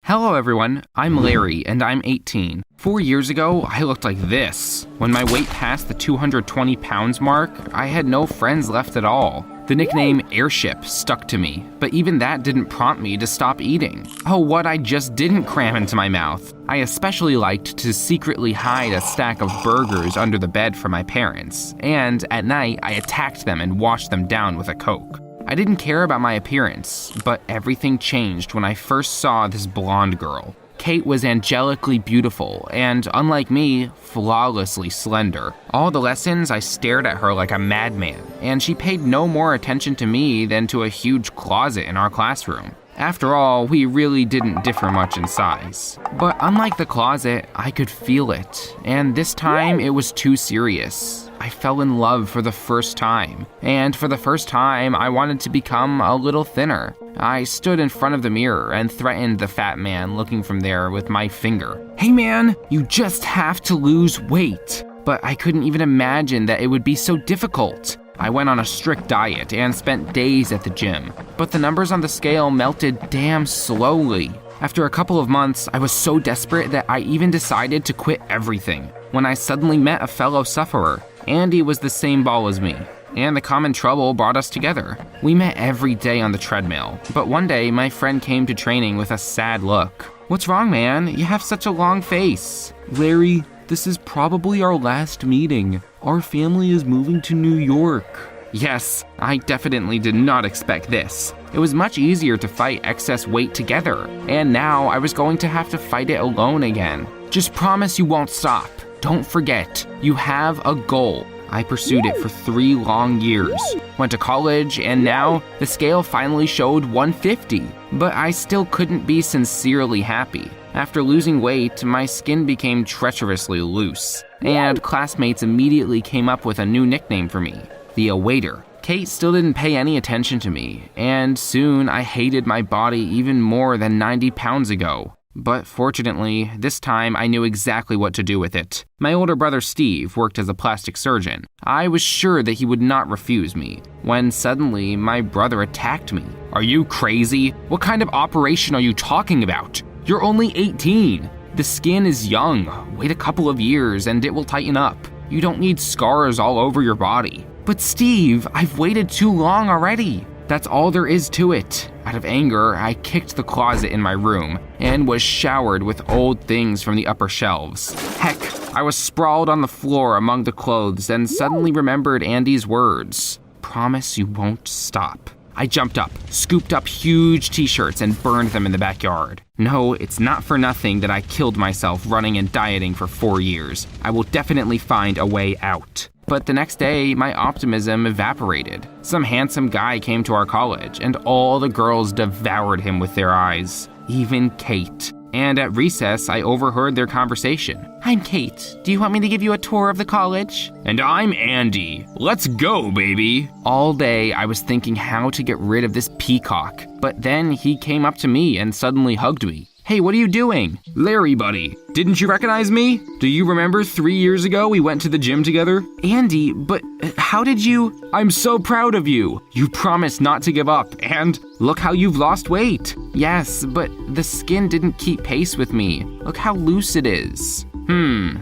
Hello everyone, I'm Larry and I'm 18. 4 years ago, I looked like this. When my weight passed the 220 pounds mark, I had no friends left at all. The nickname Airship stuck to me, but even that didn't prompt me to stop eating. Oh, what I just didn't cram into my mouth. I especially liked to secretly hide a stack of burgers under the bed from my parents, and at night I attacked them and washed them down with a Coke. I didn't care about my appearance, but everything changed when I first saw this blonde girl. Kate was angelically beautiful and, unlike me, flawlessly slender. All the lessons, I stared at her like a madman, and she paid no more attention to me than to a huge closet in our classroom. After all, we really didn't differ much in size. But unlike the closet, I could feel it, and this time it was too serious. I fell in love for the first time, and for the first time, I wanted to become a little thinner. I stood in front of the mirror and threatened the fat man looking from there with my finger. "Hey man, you just have to lose weight." But I couldn't even imagine that it would be so difficult. I went on a strict diet and spent days at the gym, but the numbers on the scale melted damn slowly. After a couple of months, I was so desperate that I even decided to quit everything. When I suddenly met a fellow sufferer, Andy was the same ball as me, and the common trouble brought us together. We met every day on the treadmill, but one day my friend came to training with a sad look. "What's wrong, man? You have such a long face." "Larry, this is probably our last meeting. Our family is moving to New York." Yes, I definitely did not expect this. It was much easier to fight excess weight together, and now I was going to have to fight it alone again. "Just promise you won't stop. Don't forget, you have a goal." I pursued it for 3 long years, went to college, and now the scale finally showed 150. But I still couldn't be sincerely happy. After losing weight, my skin became treacherously loose, and classmates immediately came up with a new nickname for me, the Awaiter. Kate still didn't pay any attention to me, and soon I hated my body even more than 90 pounds ago. But fortunately, this time I knew exactly what to do with it. My older brother Steve worked as a plastic surgeon. I was sure that he would not refuse me, when suddenly my brother attacked me. "Are you crazy? What kind of operation are you talking about? You're only 18. The skin is young. Wait a couple of years and it will tighten up. You don't need scars all over your body." "But Steve, I've waited too long already." "That's all there is to it." Out of anger, I kicked the closet in my room and was showered with old things from the upper shelves. Heck, I was sprawled on the floor among the clothes and suddenly remembered Andy's words. "Promise you won't stop." I jumped up, scooped up huge t-shirts and burned them in the backyard. No, it's not for nothing that I killed myself running and dieting for 4 years. I will definitely find a way out. But the next day, my optimism evaporated. Some handsome guy came to our college, and all the girls devoured him with their eyes, even Kate. And at recess, I overheard their conversation. "I'm Kate. Do you want me to give you a tour of the college?" "And I'm Andy. Let's go, baby." All day, I was thinking how to get rid of this peacock, but then he came up to me and suddenly hugged me. "Hey, what are you doing?" "Larry, buddy, didn't you recognize me? Do you remember 3 years ago we went to the gym together?" "Andy, but how did you—" "I'm so proud of you. You promised not to give up, and look how you've lost weight." "Yes, but the skin didn't keep pace with me. Look how loose it is."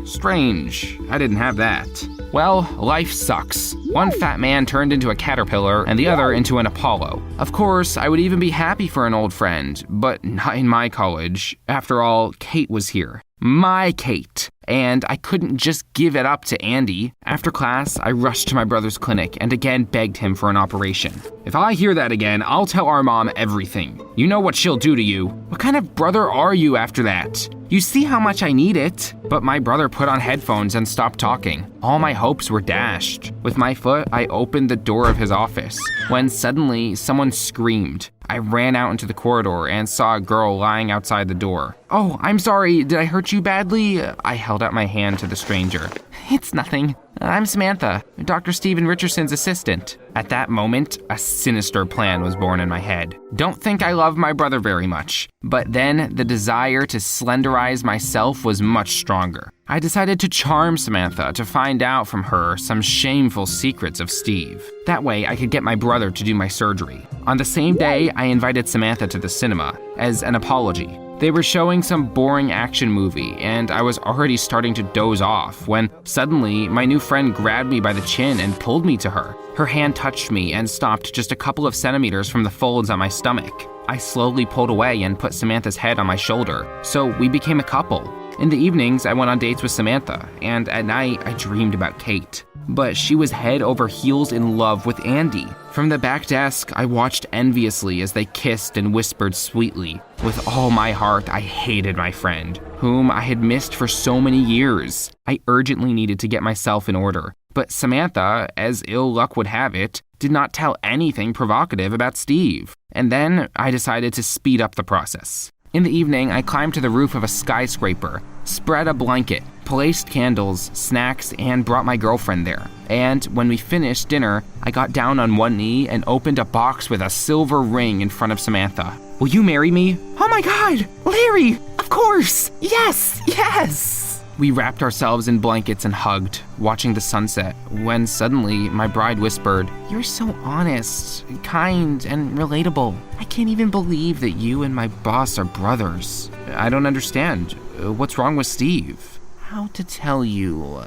Strange. I didn't have that. Well, life sucks. One fat man turned into a caterpillar and the other into an Apollo. Of course, I would even be happy for an old friend, but not in my college. After all, Kate was here. My Kate. And I couldn't just give it up to Andy. After class, I rushed to my brother's clinic and again begged him for an operation. "If I hear that again, I'll tell our mom everything. You know what she'll do to you." "What kind of brother are you after that? You see how much I need it." But my brother put on headphones and stopped talking. All my hopes were dashed. With my foot, I opened the door of his office, when suddenly someone screamed. I ran out into the corridor and saw a girl lying outside the door. "Oh, I'm sorry, did I hurt you badly?" I held out my hand to the stranger. "It's nothing. I'm Samantha, Dr. Stephen Richardson's assistant." At that moment, a sinister plan was born in my head. Don't think I love my brother very much, but then the desire to slenderize myself was much stronger. I decided to charm Samantha to find out from her some shameful secrets of Steve. That way, I could get my brother to do my surgery. On the same day, I invited Samantha to the cinema as an apology. They were showing some boring action movie, and I was already starting to doze off when suddenly my new friend grabbed me by the chin and pulled me to her. Her hand touched me and stopped just a couple of centimeters from the folds on my stomach. I slowly pulled away and put Samantha's head on my shoulder, so we became a couple. In the evenings, I went on dates with Samantha, and at night, I dreamed about Kate. But she was head over heels in love with Andy. From the back desk, I watched enviously as they kissed and whispered sweetly. With all my heart, I hated my friend, whom I had missed for so many years. I urgently needed to get myself in order. But Samantha, as ill luck would have it, did not tell anything provocative about Steve. And then I decided to speed up the process. In the evening, I climbed to the roof of a skyscraper, spread a blanket, placed candles, snacks, and brought my girlfriend there. And when we finished dinner, I got down on one knee and opened a box with a silver ring in front of Samantha. "Will you marry me?" "Oh my God, Larry, of course, yes, yes!" We wrapped ourselves in blankets and hugged, watching the sunset, when suddenly my bride whispered, "You're so honest, kind, and relatable. I can't even believe that you and my boss are brothers. I don't understand. What's wrong with Steve?" "How to tell you?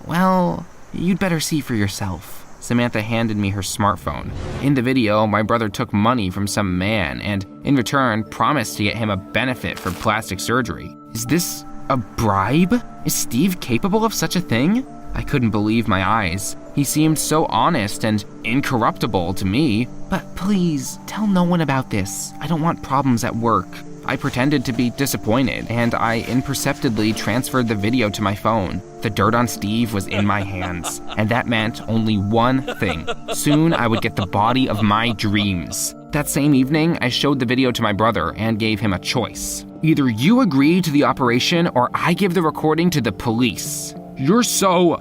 Well, you'd better see for yourself." Samantha handed me her smartphone. In the video, my brother took money from some man and, in return, promised to get him a benefit for plastic surgery. Is this a bribe? Is Steve capable of such a thing? I couldn't believe my eyes. He seemed so honest and incorruptible to me. "But please, tell no one about this. I don't want problems at work." I pretended to be disappointed, and I imperceptibly transferred the video to my phone. The dirt on Steve was in my hands, and that meant only one thing. Soon I would get the body of my dreams. That same evening, I showed the video to my brother and gave him a choice. "Either you agree to the operation or I give the recording to the police."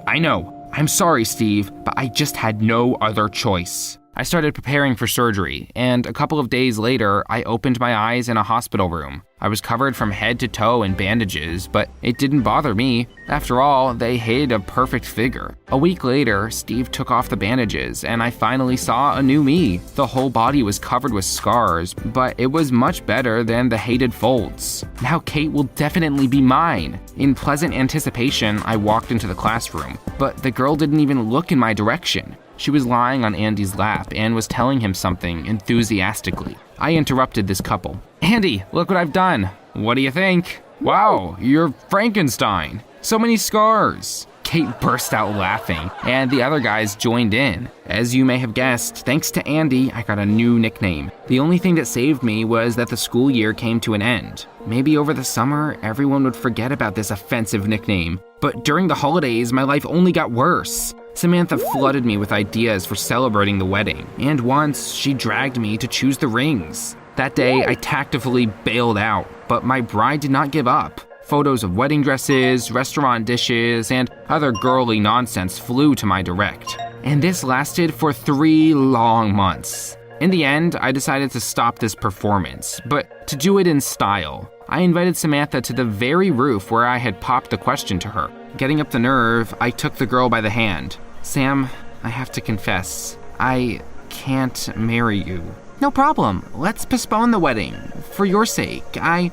I know. I'm sorry, Steve, but I just had no other choice. I started preparing for surgery, and a couple of days later, I opened my eyes in a hospital room. I was covered from head to toe in bandages, but it didn't bother me. After all, they hid a perfect figure. A week later, Steve took off the bandages, and I finally saw a new me. The whole body was covered with scars, but it was much better than the hated folds. Now Kate will definitely be mine. In pleasant anticipation, I walked into the classroom, but the girl didn't even look in my direction. She was lying on Andy's lap and was telling him something enthusiastically. I interrupted this couple. "Andy, look what I've done. What do you think?" "Wow, you're Frankenstein. So many scars." Kate burst out laughing, and the other guys joined in. As you may have guessed, thanks to Andy, I got a new nickname. The only thing that saved me was that the school year came to an end. Maybe over the summer, everyone would forget about this offensive nickname. But during the holidays, my life only got worse. Samantha flooded me with ideas for celebrating the wedding, and once she dragged me to choose the rings. That day, I tactfully bailed out, but my bride did not give up. Photos of wedding dresses, restaurant dishes, and other girly nonsense flew to my direct. And this lasted for 3 long months. In the end, I decided to stop this performance, but to do it in style. I invited Samantha to the very roof where I had popped the question to her. Getting up the nerve, I took the girl by the hand. "Sam, I have to confess, I can't marry you." "No problem. Let's postpone the wedding. For your sake,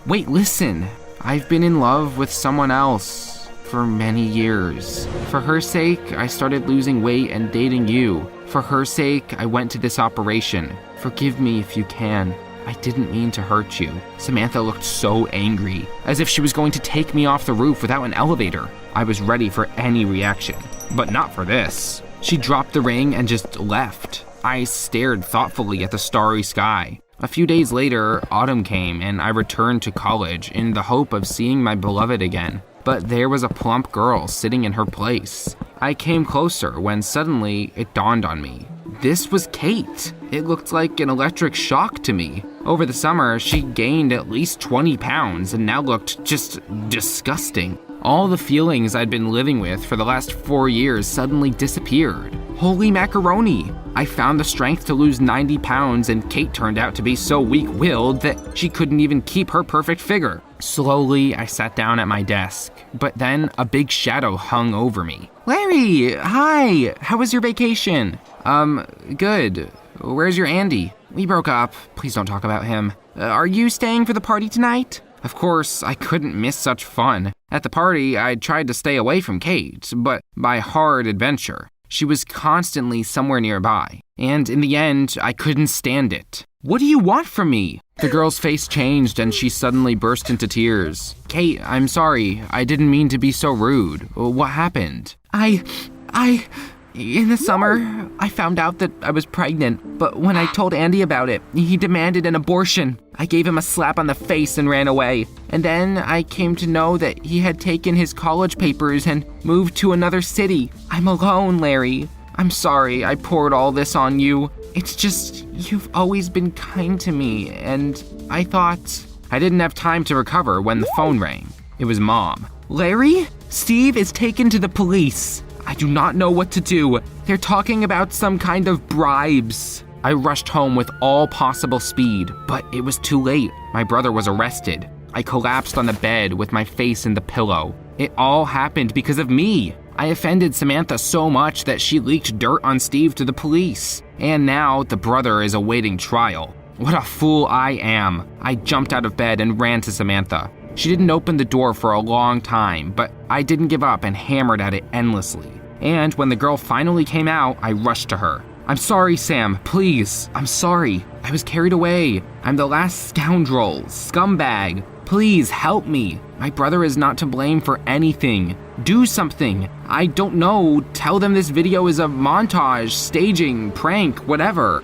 Wait, listen. I've been in love with someone else for many years. For her sake, I started losing weight and dating you. For her sake, I went to this operation. Forgive me if you can. I didn't mean to hurt you." Samantha looked so angry, as if she was going to take me off the roof without an elevator. I was ready for any reaction, but not for this. She dropped the ring and just left. I stared thoughtfully at the starry sky. A few days later, autumn came and I returned to college in the hope of seeing my beloved again. But there was a plump girl sitting in her place. I came closer when suddenly it dawned on me. This was Kate. It looked like an electric shock to me. Over the summer, she gained at least 20 pounds and now looked just disgusting. All the feelings I'd been living with for the last 4 years suddenly disappeared. Holy macaroni! I found the strength to lose 90 pounds and Kate turned out to be so weak-willed that she couldn't even keep her perfect figure. Slowly, I sat down at my desk, but then a big shadow hung over me. "Larry, hi! How was your vacation?" Good. Where's your Andy?" We broke up. Please don't talk about him. Are you staying for the party tonight? Of course, I couldn't miss such fun. At the party, I tried to stay away from Kate, but by hard adventure. She was constantly somewhere nearby, and in the end, I couldn't stand it. What do you want from me? The girl's face changed and she suddenly burst into tears. Kate, I'm sorry. I didn't mean to be so rude. What happened? In the summer, I found out that I was pregnant, but when I told Andy about it, he demanded an abortion. I gave him a slap on the face and ran away. And then I came to know that he had taken his college papers and moved to another city. I'm alone, Larry. I'm sorry I poured all this on you. It's just, you've always been kind to me, and I thought... I didn't have time to recover when the phone rang. It was Mom. Larry? Steve is taken to the police. I do not know what to do. They're talking about some kind of bribes. I rushed home with all possible speed, but it was too late. My brother was arrested. I collapsed on the bed with my face in the pillow. It all happened because of me. I offended Samantha so much that she leaked dirt on Steve to the police. And now the brother is awaiting trial. What a fool I am. I jumped out of bed and ran to Samantha. She didn't open the door for a long time, but I didn't give up and hammered at it endlessly. And when the girl finally came out, I rushed to her. I'm sorry, Sam, please. I'm sorry. I was carried away. I'm the last scoundrel, scumbag. Please help me. My brother is not to blame for anything. Do something. I don't know. Tell them this video is a montage, staging, prank, whatever.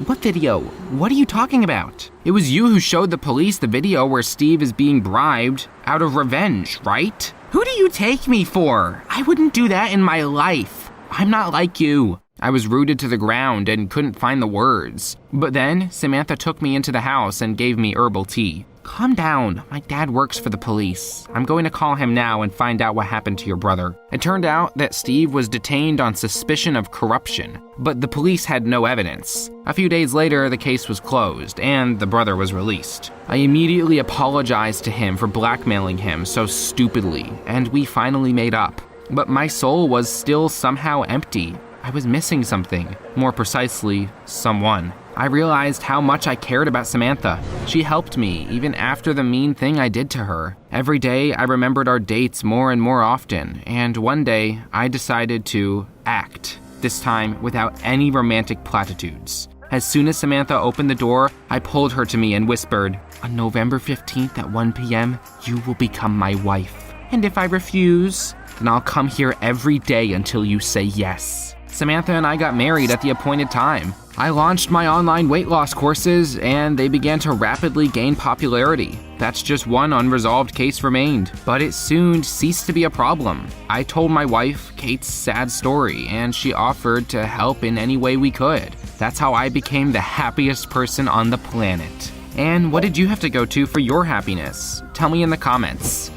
What video? What are you talking about? It was you who showed the police the video where Steve is being bribed out of revenge, right? Who do you take me for? I wouldn't do that in my life. I'm not like you. I was rooted to the ground and couldn't find the words. But then Samantha took me into the house and gave me herbal tea. Calm down. My dad works for the police. I'm going to call him now and find out what happened to your brother. It turned out that Steve was detained on suspicion of corruption, but the police had no evidence. A few days later, the case was closed and the brother was released. I immediately apologized to him for blackmailing him so stupidly, and we finally made up. But my soul was still somehow empty. I was missing something. More precisely, someone. I realized how much I cared about Samantha. She helped me, even after the mean thing I did to her. Every day, I remembered our dates more and more often, and one day, I decided to act, this time without any romantic platitudes. As soon as Samantha opened the door, I pulled her to me and whispered, on November 15th at 1 p.m., you will become my wife. And if I refuse, then I'll come here every day until you say yes. Samantha and I got married at the appointed time. I launched my online weight loss courses, and they began to rapidly gain popularity. That's just one unresolved case remained, but it soon ceased to be a problem. I told my wife Kate's sad story, and she offered to help in any way we could. That's how I became the happiest person on the planet. And what did you have to go to for your happiness? Tell me in the comments.